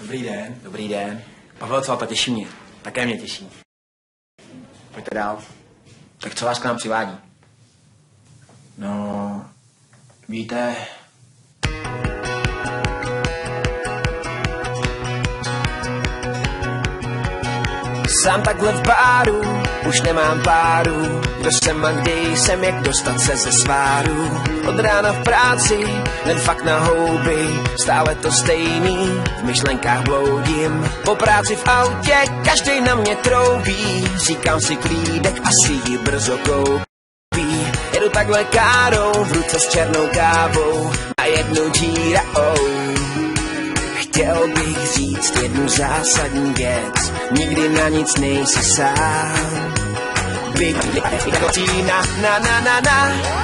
Dobrý den. Dobrý den. Pavel Cvalta, těší mě. Také mě těší. Pojďte dál. Tak co vás k nám přivádí? No, víte... Sám takhle v báru, už nemám páru. Kdo jsem a kde jsem, jak dostat se ze sváru. Od rána v práci, jen fakt na houby. Stále to stejný, v myšlenkách bloudím. Po práci v autě, každej na mě troubí. Říkám si klídek, asi ji brzo koupí. Jedu takhle károu, v ruce s černou kávou. Na jednu díra, Chtěl bych říct jednu zásadní věc, nikdy na nic nejsi sám. Na.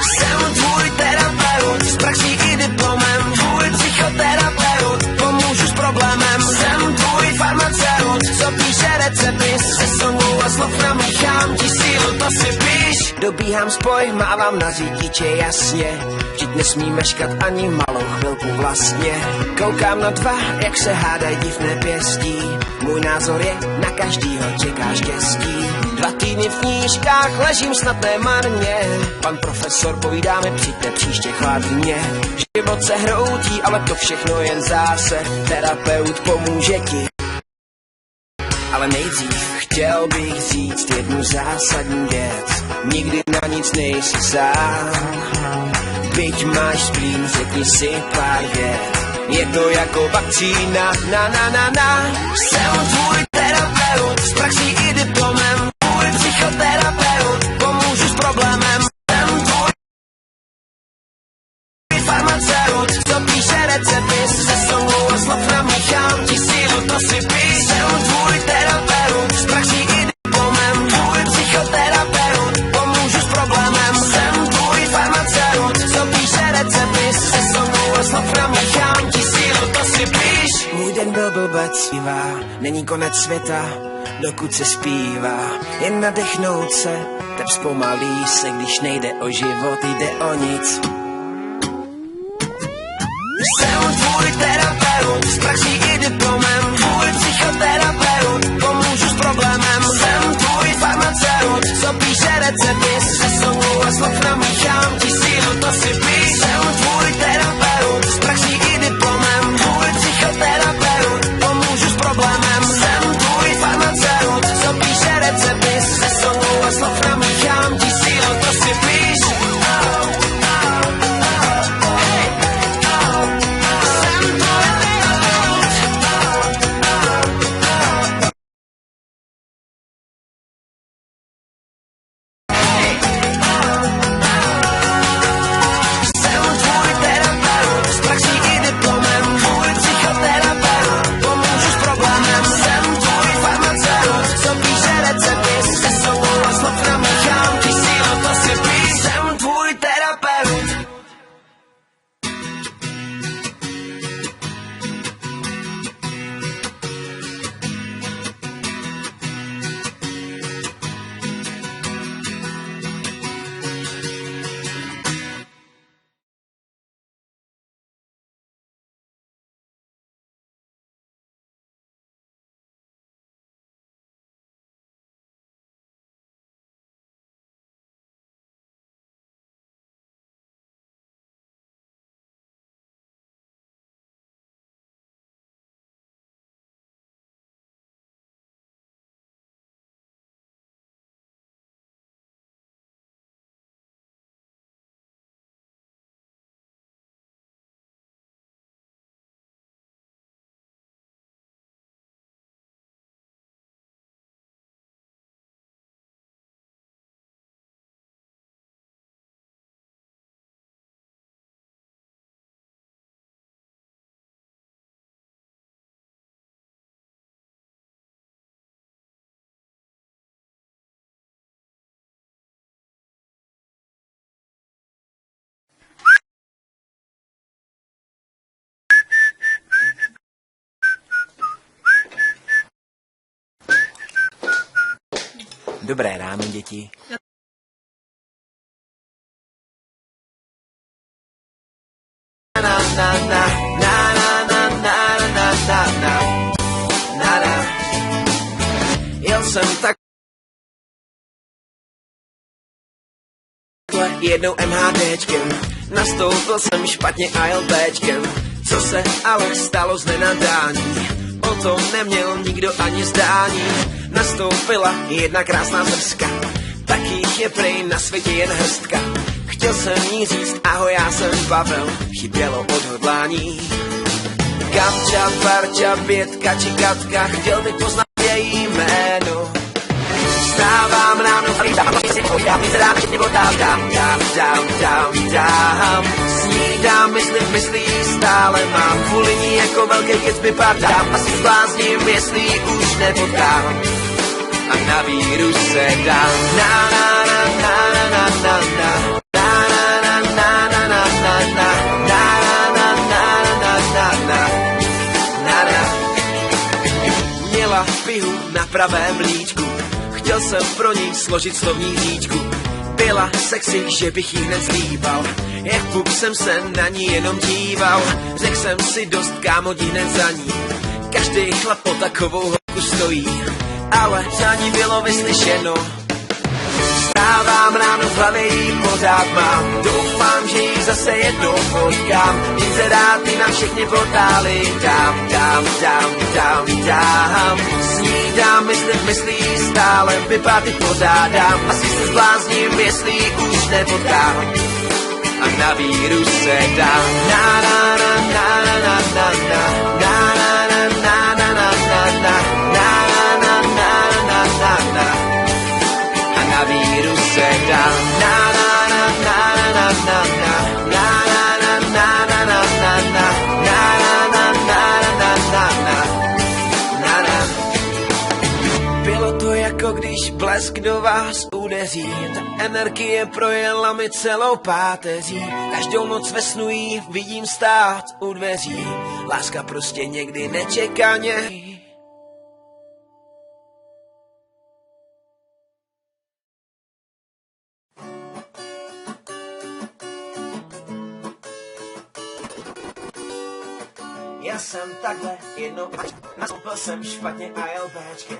Jsem tvůj terapeut, s praxí i diplomem, tvůj psychoterapeut, pomůžu s problémem. Jsem tvůj farmaceut, co píše recepty, se songou a slov namíchám ti sílu, to si píš. Dobíhám spoj, mávám na řidiče jasně, vždyť nesmí meškat ani malou chvilku vlastně. Koukám na dva, jak se hádají div nepěstí, můj názor je, na každýho čeká štěstí. 2 týdny v knížkách, ležím snad nemarně, pan profesor povídá mi, přijďte příště chladně. Život se hroutí, ale to všechno jen záseh, terapeut pomůže ti. Ale nejdřív chtěl bych říct jednu zásadní věc, nikdy na nic nejsi sám. Byť máš splín, řekni si pár vět, je to jako vakcína, na. Jsem tvůj terapeut, s praxí i diplomem, tvůj psychoterapeut, pomůžu s problémem. Jsem tvůj farmaceut, co píše recepty, se songou a slov namíchám ti sílu, to si píš. Jsem tvůj terapeut, s praxí i diplomem, tvůj psychoterapeut, pomůžu s problémem. Jsem tvůj farmaceut, co píše recepty, se songou a slov namíchám ti sílu, to si píš. Můj den byl blbec, zpívá, není konec světa, dokud se zpívá, jen nadechnout se, tep zpomalí se, když nejde o život, jde o nic. Jsem tvůj terapeut, s praxí i diplomem, tvůj psychoterapeut, pomůžu s problémem. Jsem tvůj farmaceut, co píše recepty, se songou a slov namíchám ti sílu, to si píš. Jsem tvůj terapeut, s praxí i diplomem, tvůj psychoterapeut, pomůžu s problémem. Jsem tvůj farmaceut, co píše recepty, se songou a slov namíchám ti sílu, to si píš. Dobré ráno, děti. Na. jsem tak jednou MHDčkem, nastoupil jsem špatně a jel Bčkem. Co se ale stalo z nenadání, o tom neměl nikdo ani zdání. Nastoupila jedna krásná zrska, takých je prej na světě jen hrstka. Chtěl jsem jí říct ahoj, já jsem Pavel, chybělo odhodlání. Kapča, Parča, Bětka či Katka, chtěl bych poznat její jméno. Vstávám ráno, povídám, víc rád, že mě dám. Snídám, myslí stále mám, kvůli ní jako velký kec vypadám. Asi zblázním, jestli už nepotkám a na víru se dám. Na na na na na na na. Měla pihu na pravém líčku, chtěl jsem pro ní složit slovní říčku. Byla sexy, že bych jí hned zlíbal, jak pup jsem se na ní jenom díval. Řekl jsem si dost, kámo, jdi hned za ní, každý chlap po takovou holku stojí, ale za ní bylo vyslyšeno. Vstávám ráno, v hlavě jí pořád mám, doufám, že ji zase jednou potkám. Jen se rád ji na všechny portály dám. Snídám, myslí stále, vypáty pořádám. Asi se zblázním, jestli už nepotkám a na víru se dám. Na na na na na na na na na na na na na na na na na na na víru se dám. Na na na na na na na na na na na na na na na. Bylo to jako když blesk do vás udeří, ta energie projela mi celou páteří. Každou noc ve snu jí vidím stát u dveří, láska prostě někdy nečekaně. Já jsem takhle jednou nastoupil jsem špatně a jel Bčkem.